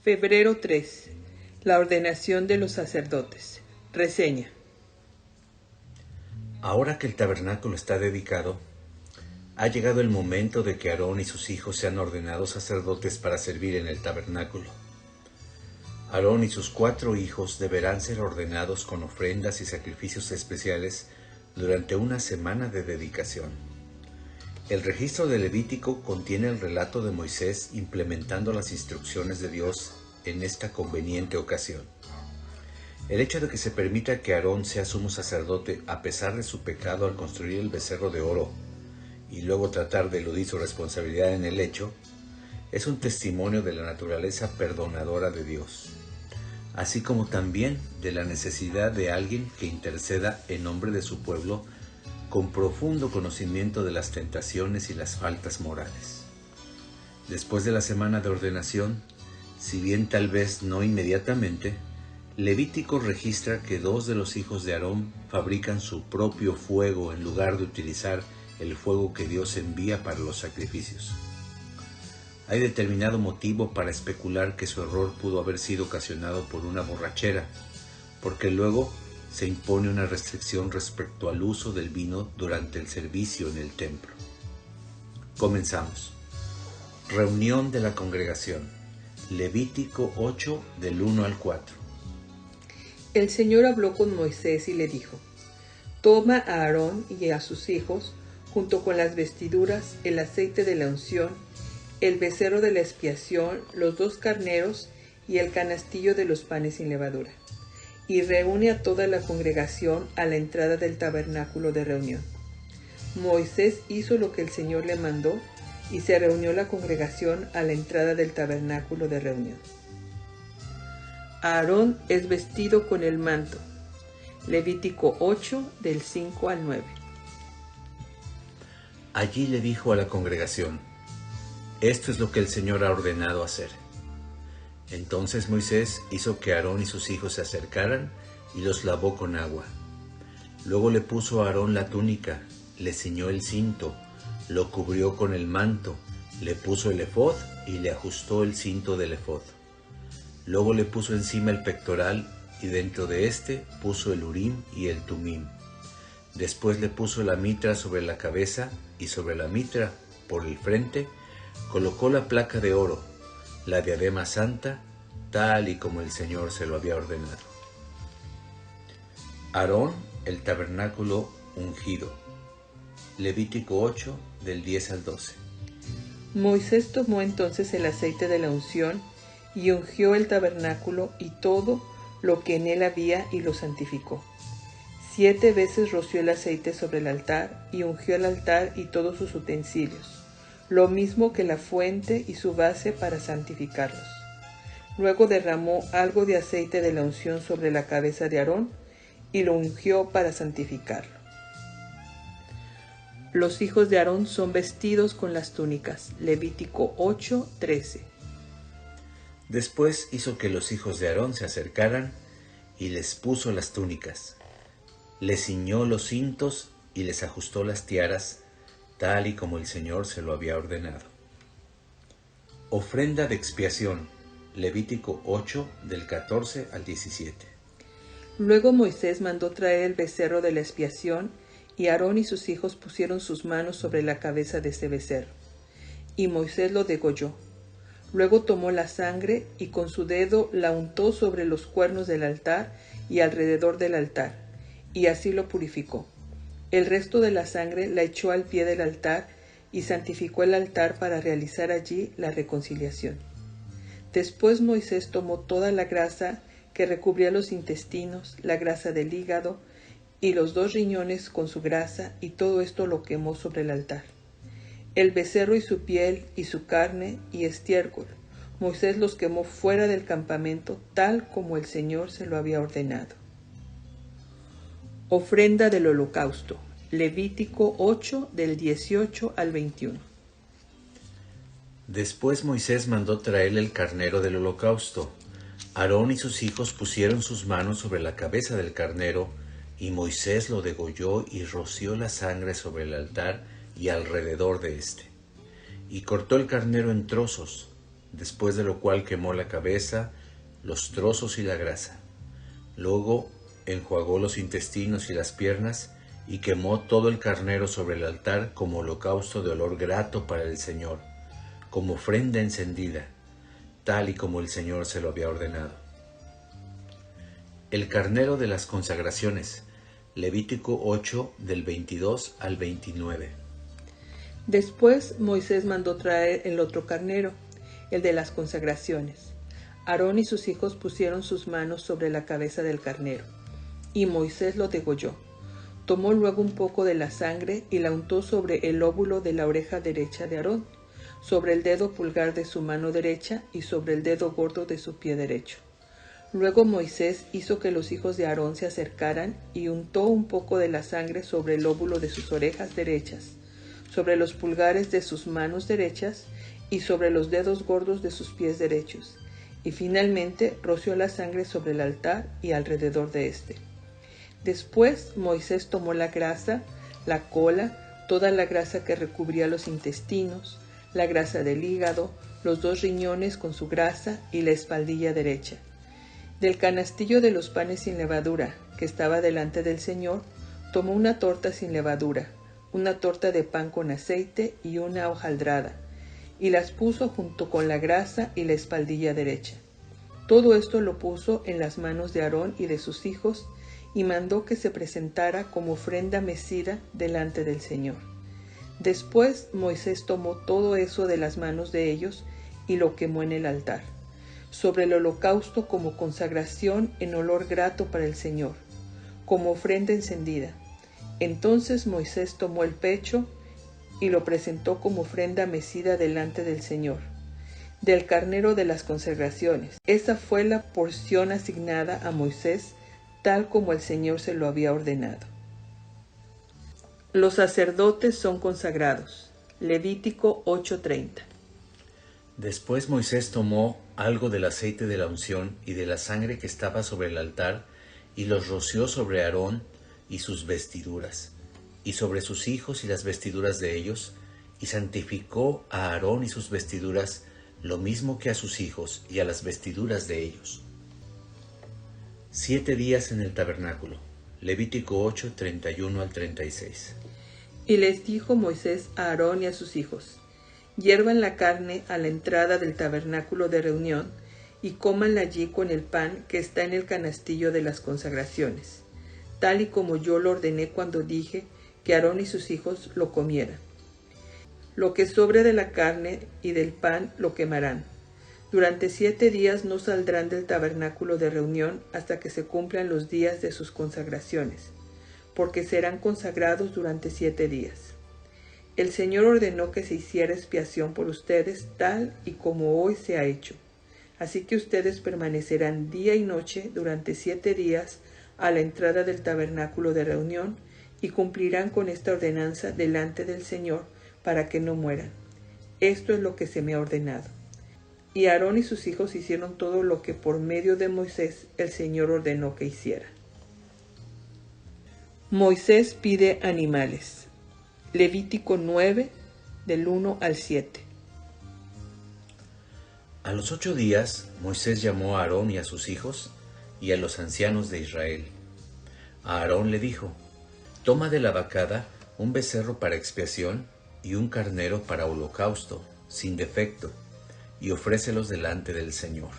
Febrero 3. La ordenación de los sacerdotes. Reseña. Ahora que el tabernáculo está dedicado, ha llegado el momento de que Aarón y sus hijos sean ordenados sacerdotes para servir en el tabernáculo. Aarón y sus 4 hijos deberán ser ordenados con ofrendas y sacrificios especiales durante una semana de dedicación. El registro de Levítico contiene el relato de Moisés implementando las instrucciones de Dios en esta conveniente ocasión. El hecho de que se permita que Aarón sea sumo sacerdote a pesar de su pecado al construir el becerro de oro y luego tratar de eludir su responsabilidad en el hecho, es un testimonio de la naturaleza perdonadora de Dios, así como también de la necesidad de alguien que interceda en nombre de su pueblo con profundo conocimiento de las tentaciones y las faltas morales. Después de la semana de ordenación, si bien tal vez no inmediatamente, Levítico registra que 2 de los hijos de Aarón fabrican su propio fuego en lugar de utilizar el fuego que Dios envía para los sacrificios. Hay determinado motivo para especular que su error pudo haber sido ocasionado por una borrachera, porque luego se impone una restricción respecto al uso del vino durante el servicio en el templo. Comenzamos. Reunión de la congregación. Levítico 8 del 1 al 4. El Señor habló con Moisés y le dijo: Toma a Aarón y a sus hijos, junto con las vestiduras, el aceite de la unción, el becerro de la expiación, los 2 carneros y el canastillo de los panes sin levadura, y reúne a toda la congregación a la entrada del tabernáculo de reunión. Moisés hizo lo que el Señor le mandó, y se reunió la congregación a la entrada del tabernáculo de reunión. Aarón es vestido con el manto. Levítico 8, del 5 al 9. Allí le dijo a la congregación: Esto es lo que el Señor ha ordenado hacer. Entonces Moisés hizo que Aarón y sus hijos se acercaran y los lavó con agua. Luego le puso a Aarón la túnica, le ciñó el cinto, lo cubrió con el manto, le puso el efod y le ajustó el cinto del efod. Luego le puso encima el pectoral y dentro de éste puso el urim y el tumim. Después le puso la mitra sobre la cabeza y sobre la mitra, por el frente, colocó la placa de oro, la diadema santa, tal y como el Señor se lo había ordenado. Aarón, el tabernáculo ungido. Levítico 8, del 10 al 12. Moisés tomó entonces el aceite de la unción y ungió el tabernáculo y todo lo que en él había y lo santificó. 7 veces roció el aceite sobre el altar y ungió el altar y todos sus utensilios, lo mismo que la fuente y su base para santificarlos. Luego derramó algo de aceite de la unción sobre la cabeza de Aarón y lo ungió para santificarlo. Los hijos de Aarón son vestidos con las túnicas. Levítico 8, 13. Después hizo que los hijos de Aarón se acercaran y les puso las túnicas. Les ciñó los cintos y les ajustó las tiaras, tal y como el Señor se lo había ordenado. Ofrenda de expiación. Levítico 8, del 14 al 17. Luego Moisés mandó traer el becerro de la expiación, y Aarón y sus hijos pusieron sus manos sobre la cabeza de ese becerro. Y Moisés lo degolló. Luego tomó la sangre y con su dedo la untó sobre los cuernos del altar y alrededor del altar, y así lo purificó. El resto de la sangre la echó al pie del altar y santificó el altar para realizar allí la reconciliación. Después Moisés tomó toda la grasa que recubría los intestinos, la grasa del hígado y los 2 riñones con su grasa, y todo esto lo quemó sobre el altar. El becerro y su piel y su carne y estiércol, Moisés los quemó fuera del campamento, tal como el Señor se lo había ordenado. Ofrenda del holocausto. Levítico 8, del 18 al 21. Después Moisés mandó traer el carnero del holocausto. Aarón y sus hijos pusieron sus manos sobre la cabeza del carnero, y Moisés lo degolló y roció la sangre sobre el altar y alrededor de éste. Y cortó el carnero en trozos, después de lo cual quemó la cabeza, los trozos y la grasa. Luego enjuagó los intestinos y las piernas y quemó todo el carnero sobre el altar como holocausto de olor grato para el Señor, como ofrenda encendida, tal y como el Señor se lo había ordenado. El carnero de las consagraciones, Levítico 8 del 22 al 29. Después Moisés mandó traer el otro carnero, el de las consagraciones. Aarón y sus hijos pusieron sus manos sobre la cabeza del carnero, y Moisés lo degolló. Tomó luego un poco de la sangre y la untó sobre el lóbulo de la oreja derecha de Aarón, sobre el dedo pulgar de su mano derecha y sobre el dedo gordo de su pie derecho. Luego Moisés hizo que los hijos de Aarón se acercaran y untó un poco de la sangre sobre el lóbulo de sus orejas derechas, sobre los pulgares de sus manos derechas y sobre los dedos gordos de sus pies derechos, y finalmente roció la sangre sobre el altar y alrededor de éste. Después Moisés tomó la grasa, la cola, toda la grasa que recubría los intestinos, la grasa del hígado, los 2 riñones con su grasa y la espaldilla derecha. Del canastillo de los panes sin levadura, que estaba delante del Señor, tomó una torta sin levadura, una torta de pan con aceite y una hojaldrada, y las puso junto con la grasa y la espaldilla derecha. Todo esto lo puso en las manos de Aarón y de sus hijos, y mandó que se presentara como ofrenda mecida delante del Señor. Después Moisés tomó todo eso de las manos de ellos y lo quemó en el altar, sobre el holocausto como consagración en olor grato para el Señor, como ofrenda encendida. Entonces Moisés tomó el pecho y lo presentó como ofrenda mecida delante del Señor, del carnero de las consagraciones. Esa fue la porción asignada a Moisés, tal como el Señor se lo había ordenado. Los sacerdotes son consagrados. Levítico 8:30. Después Moisés tomó algo del aceite de la unción y de la sangre que estaba sobre el altar y los roció sobre Aarón y sus vestiduras, y sobre sus hijos y las vestiduras de ellos, y santificó a Aarón y sus vestiduras, lo mismo que a sus hijos y a las vestiduras de ellos. 7 días en el tabernáculo. Levítico 8, 31 al 36. Y les dijo Moisés a Aarón y a sus hijos: hiervan la carne a la entrada del tabernáculo de reunión y cómanla allí con el pan que está en el canastillo de las consagraciones, tal y como yo lo ordené cuando dije que Aarón y sus hijos lo comieran. Lo que sobre de la carne y del pan lo quemarán. Durante 7 días no saldrán del tabernáculo de reunión hasta que se cumplan los días de sus consagraciones, porque serán consagrados durante 7 días. El Señor ordenó que se hiciera expiación por ustedes tal y como hoy se ha hecho. Así que ustedes permanecerán día y noche durante 7 días a la entrada del tabernáculo de reunión y cumplirán con esta ordenanza delante del Señor para que no mueran. Esto es lo que se me ha ordenado. Y Aarón y sus hijos hicieron todo lo que por medio de Moisés el Señor ordenó que hicieran. Moisés pide animales. Levítico 9, del 1 al 7. A los 8 días, Moisés llamó a Aarón y a sus hijos y a los ancianos de Israel. A Aarón le dijo: toma de la vacada un becerro para expiación y un carnero para holocausto, sin defecto, y ofrécelos delante del Señor.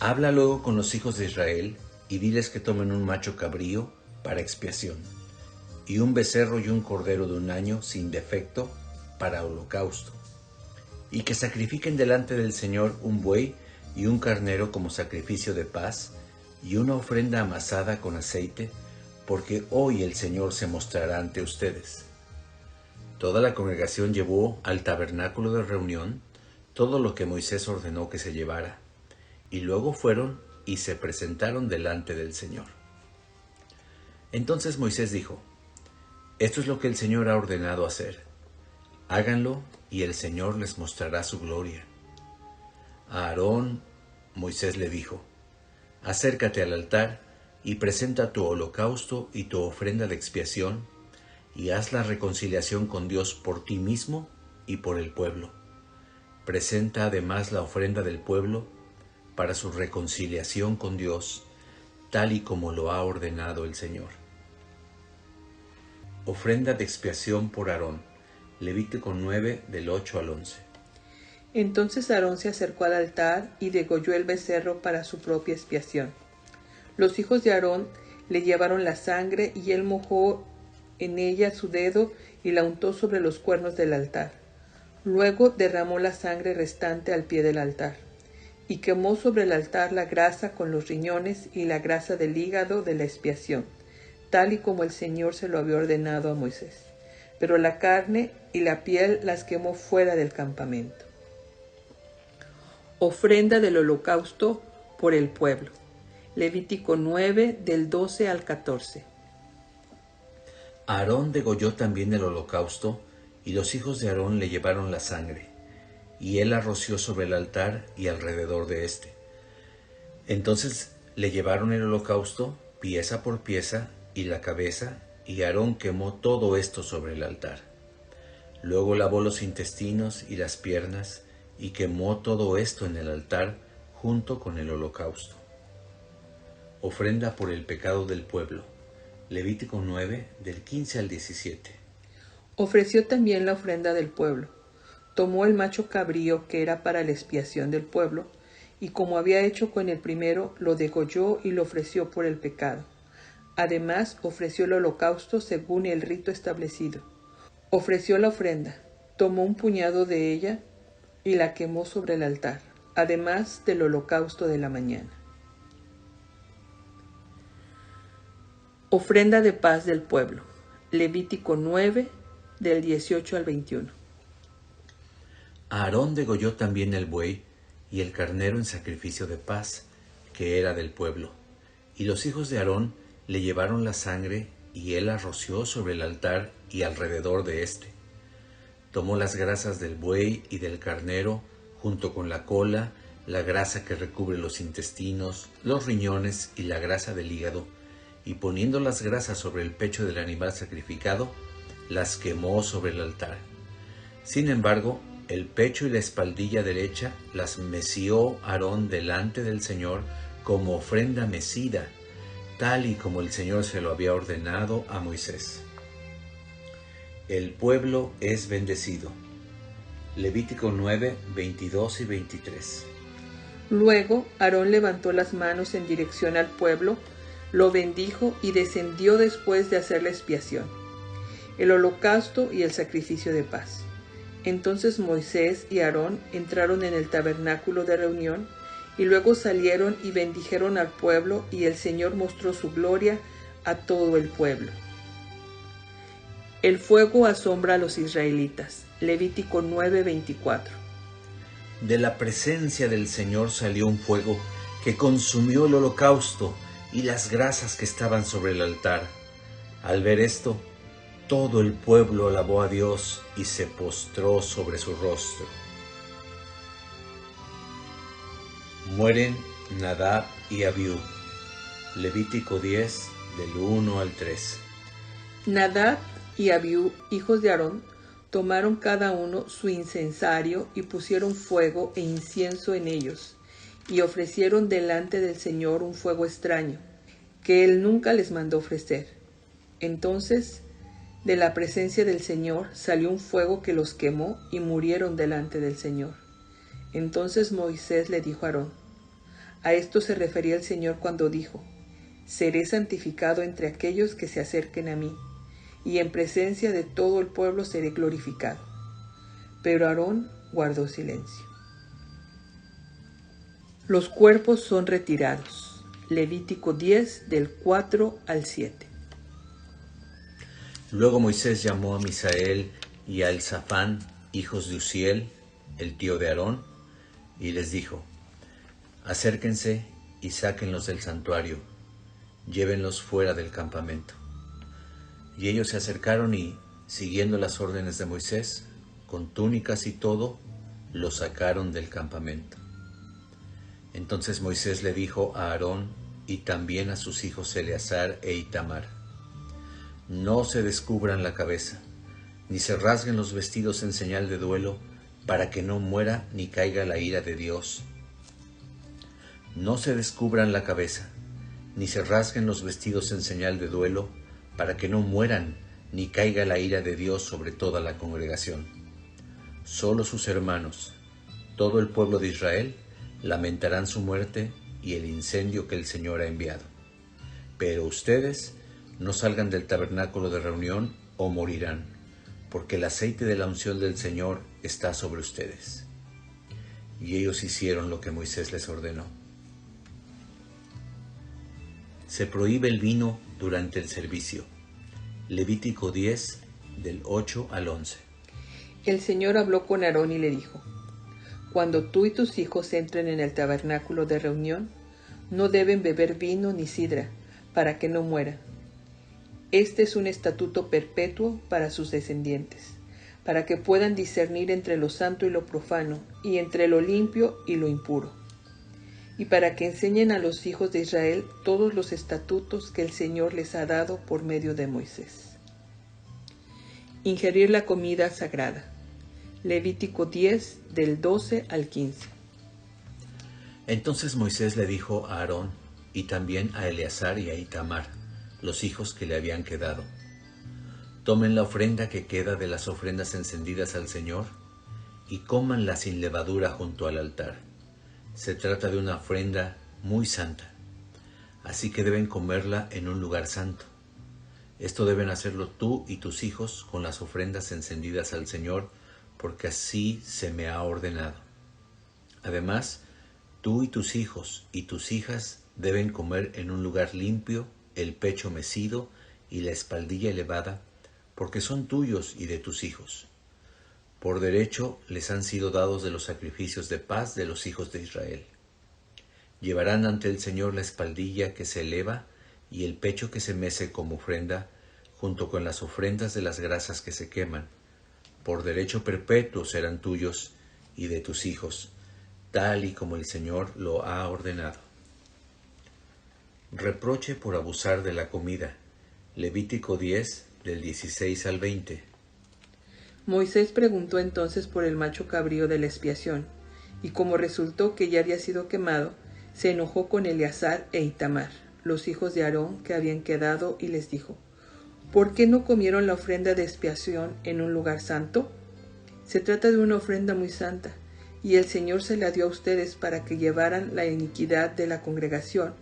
Habla luego con los hijos de Israel y diles que tomen un macho cabrío para expiación, y un becerro y un cordero de 1 año sin defecto para holocausto, y que sacrifiquen delante del Señor un buey y un carnero como sacrificio de paz, y una ofrenda amasada con aceite, porque hoy el Señor se mostrará ante ustedes. Toda la congregación llevó al tabernáculo de reunión todo lo que Moisés ordenó que se llevara, y luego fueron y se presentaron delante del Señor. Entonces Moisés dijo: esto es lo que el Señor ha ordenado hacer. Háganlo y el Señor les mostrará su gloria. A Aarón, Moisés le dijo: acércate al altar y presenta tu holocausto y tu ofrenda de expiación, y haz la reconciliación con Dios por ti mismo y por el pueblo. presenta además la ofrenda del pueblo para su reconciliación con Dios, tal y como lo ha ordenado el Señor. Ofrenda de expiación por Aarón. Levítico 9, del 8 al 11. Entonces Aarón se acercó al altar y degolló el becerro para su propia expiación. Los hijos de Aarón le llevaron la sangre y él mojó en ella su dedo y la untó sobre los cuernos del altar. Luego derramó la sangre restante al pie del altar y quemó sobre el altar la grasa con los riñones y la grasa del hígado de la expiación, tal y como el Señor se lo había ordenado a Moisés. Pero la carne y la piel las quemó fuera del campamento. Ofrenda del holocausto por el pueblo. Levítico 9, del 12 al 14. Aarón degolló también el holocausto, y los hijos de Aarón le llevaron la sangre, y él la roció sobre el altar y alrededor de éste. Entonces le llevaron el holocausto, pieza por pieza, y la cabeza, y Aarón quemó todo esto sobre el altar. Luego lavó los intestinos y las piernas, y quemó todo esto en el altar junto con el holocausto. Ofrenda por el pecado del pueblo. Levítico 9, del 15 al 17. Ofreció también la ofrenda del pueblo. Tomó el macho cabrío que era para la expiación del pueblo, y como había hecho con el primero, lo degolló y lo ofreció por el pecado. Además, ofreció el holocausto según el rito establecido. Ofreció la ofrenda, tomó un puñado de ella y la quemó sobre el altar, además del holocausto de la mañana. Ofrenda de paz del pueblo. Levítico 9, del 18 al 21. Aarón degolló también el buey y el carnero en sacrificio de paz, que era del pueblo. Y los hijos de Aarón le llevaron la sangre, y él la roció sobre el altar y alrededor de éste. Tomó las grasas del buey y del carnero, junto con la cola, la grasa que recubre los intestinos, los riñones y la grasa del hígado, y poniendo las grasas sobre el pecho del animal sacrificado, las quemó sobre el altar. Sin embargo, el pecho y la espaldilla derecha las meció Aarón delante del Señor como ofrenda mecida, tal y como el Señor se lo había ordenado a Moisés. El pueblo es bendecido. Levítico 9, 22 y 23. Luego Aarón levantó las manos en dirección al pueblo, lo bendijo y descendió después de hacer la expiación, el holocausto y el sacrificio de paz. Entonces Moisés y Aarón entraron en el tabernáculo de reunión y luego salieron y bendijeron al pueblo, y el Señor mostró su gloria a todo el pueblo. El fuego asombra a los israelitas. Levítico 9:24. De la presencia del Señor salió un fuego que consumió el holocausto y las grasas que estaban sobre el altar. Al ver esto, todo el pueblo alabó a Dios y se postró sobre su rostro. Mueren Nadab y Abiú. Levítico 10, del 1 al 3. Nadab y Abiú, hijos de Aarón, tomaron cada uno su incensario y pusieron fuego e incienso en ellos, y ofrecieron delante del Señor un fuego extraño, que él nunca les mandó ofrecer. Entonces, de la presencia del Señor salió un fuego que los quemó y murieron delante del Señor. Entonces Moisés le dijo a Aarón, a esto se refería el Señor cuando dijo, seré santificado entre aquellos que se acerquen a mí, y en presencia de todo el pueblo seré glorificado. Pero Aarón guardó silencio. Los cuerpos son retirados. Levítico 10, del 4 al 7. Luego Moisés llamó a Misael y a Elzafán, hijos de Uziel, el tío de Aarón, y les dijo, acérquense y sáquenlos del santuario, llévenlos fuera del campamento. Y ellos se acercaron y, siguiendo las órdenes de Moisés, con túnicas y todo, los sacaron del campamento. Entonces Moisés le dijo a Aarón y también a sus hijos Eleazar e Itamar, no se descubran la cabeza, ni se rasguen los vestidos en señal de duelo, para que no muera ni caiga la ira de Dios. No se descubran la cabeza, ni se rasguen los vestidos en señal de duelo, para que no mueran ni caiga la ira de Dios sobre toda la congregación. Solo sus hermanos, todo el pueblo de Israel, lamentarán su muerte y el incendio que el Señor ha enviado. Pero ustedes no salgan del tabernáculo de reunión o morirán, porque el aceite de la unción del Señor está sobre ustedes. Y ellos hicieron lo que Moisés les ordenó. Se prohíbe el vino durante el servicio. Levítico 10, del 8 al 11. El Señor habló con Aarón y le dijo: Cuando tú y tus hijos entren en el tabernáculo de reunión, no deben beber vino ni sidra, para que no mueran. Este es un estatuto perpetuo para sus descendientes, para que puedan discernir entre lo santo y lo profano, y entre lo limpio y lo impuro, y para que enseñen a los hijos de Israel todos los estatutos que el Señor les ha dado por medio de Moisés. Ingerir la comida sagrada. Levítico 10, del 12 al 15. Entonces Moisés le dijo a Aarón y también a Eleazar y a Itamar, los hijos que le habían quedado: tomen la ofrenda que queda de las ofrendas encendidas al Señor y cómanla sin levadura junto al altar. Se trata de una ofrenda muy santa, así que deben comerla en un lugar santo. Esto deben hacerlo tú y tus hijos con las ofrendas encendidas al Señor, porque así se me ha ordenado. Además, tú y tus hijos y tus hijas deben comer en un lugar limpio el pecho mecido y la espaldilla elevada, porque son tuyos y de tus hijos. Por derecho les han sido dados de los sacrificios de paz de los hijos de Israel. Llevarán ante el Señor la espaldilla que se eleva y el pecho que se mece como ofrenda, junto con las ofrendas de las grasas que se queman. Por derecho perpetuo serán tuyos y de tus hijos, tal y como el Señor lo ha ordenado. Reproche por abusar de la comida. Levítico 10, del 16 al 20. Moisés preguntó entonces por el macho cabrío de la expiación, y como resultó que ya había sido quemado, se enojó con Eleazar e Itamar, los hijos de Aarón que habían quedado, y les dijo: ¿Por qué no comieron la ofrenda de expiación en un lugar santo? Se trata de una ofrenda muy santa, y el Señor se la dio a ustedes para que llevaran la iniquidad de la congregación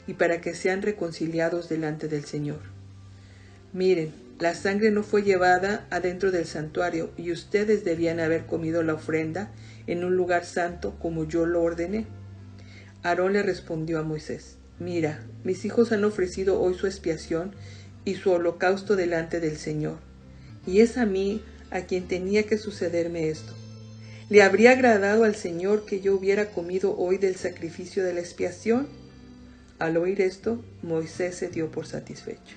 y para que sean reconciliados delante del Señor. Miren, la sangre no fue llevada adentro del santuario, y ustedes debían haber comido la ofrenda en un lugar santo como yo lo ordené. Aarón le respondió a Moisés: Mira, mis hijos han ofrecido hoy su expiación y su holocausto delante del Señor, y es a mí a quien tenía que sucederme esto. ¿Le habría agradado al Señor que yo hubiera comido hoy del sacrificio de la expiación? Al oír esto, Moisés se dio por satisfecho.